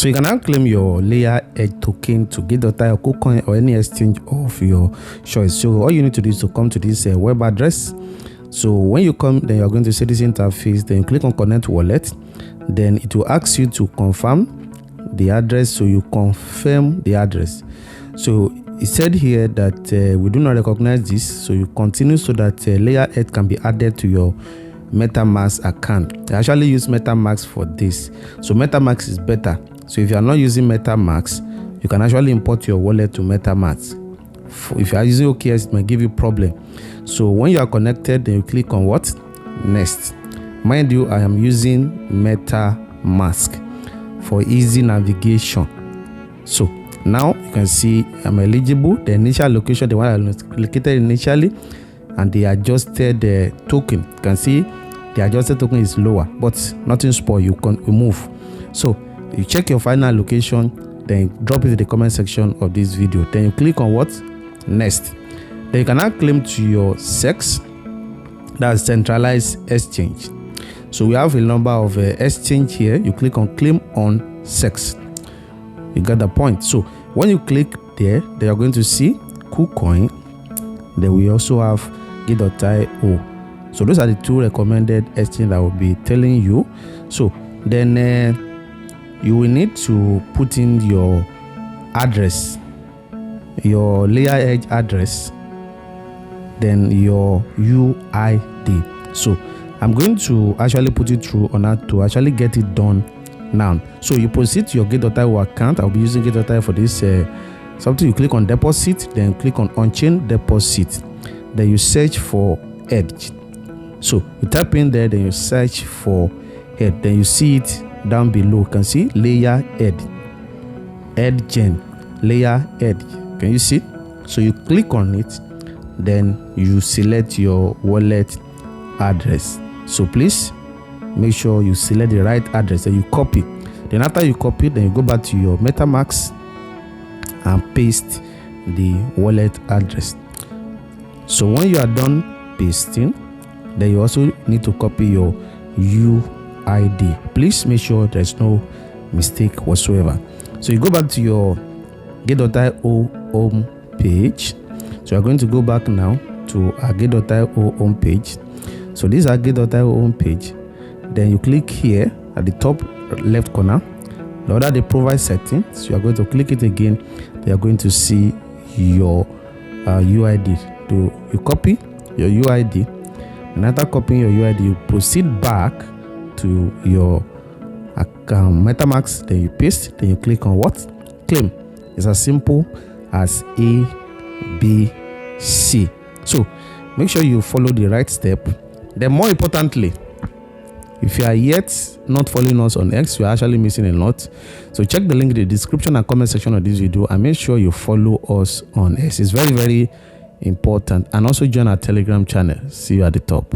So you can now claim your LayerEdge token to Gate.io or KuCoin or any exchange of your choice. So all you need to do is to come to this web address. So when you come, then you're going to see this interface. Then you click on Connect Wallet. Then it will ask you to confirm the address. So you confirm the address. So it said here that we do not recognize this. So you continue so that LayerEdge can be added to your MetaMask account. I actually use MetaMask for this. So MetaMask is better. So if you are not using MetaMask, you can actually import your wallet to MetaMask. If you are using OKX, it might give you problem. So when you are connected, then you click on what? Next. Mind you, I am using MetaMask for easy navigation. So now you can see I'm eligible. The initial location, the one I located initially, and the adjusted token. You can see the adjusted token is lower, but nothing spoil. You can remove. So you check your final location, then drop it in the comment section of this video. Then you click on what? Next. Then you can now claim to your SEX, that's centralized exchange. So we have a number of exchange here. You click on claim on SEX. You got the point. So when you click there, they are going to see KuCoin. Then we also have Gate.io. So those are the two recommended exchange that I will be telling you. So then you will need to put in your address, your LayerEdge address, then your UID. So I'm going to actually put it through on that to actually get it done now. So you proceed to your Gate.io account. I'll be using Gate.io for this something. You click on deposit, then click on on-chain deposit. Then you search for Edge. So you type in there, then you search for Edge. Then you see it down below. You can see LayerEdge, Edge, LayerEdge. Can you see? So you click on it, then you select your wallet address. So please make sure you select the right address and you copy. Then after you copy, then you go back to your MetaMask and paste the wallet address. So when you are done pasting, then you also need to copy your UID. Please make sure there's no mistake whatsoever. So you go back to your Gate.io home page. So you're going to go back now to our Gate.io home page. So this is our Gate.io home page. Then you click here at the top left corner. Under the provide settings, you are going to click it again. Then you're going to see your UID. You copy your UID, and after copying your UID, you proceed back to your account MetaMask. Then you paste. Then you click on what? Claim. It's as simple as A, B, C. So make sure you follow the right step. Then more importantly, if you are yet not following us on X, you are actually missing a lot. So check the link in the description and comment section of this video and make sure you follow us on X. It's very, very important. And also join our Telegram channel. See you at the top.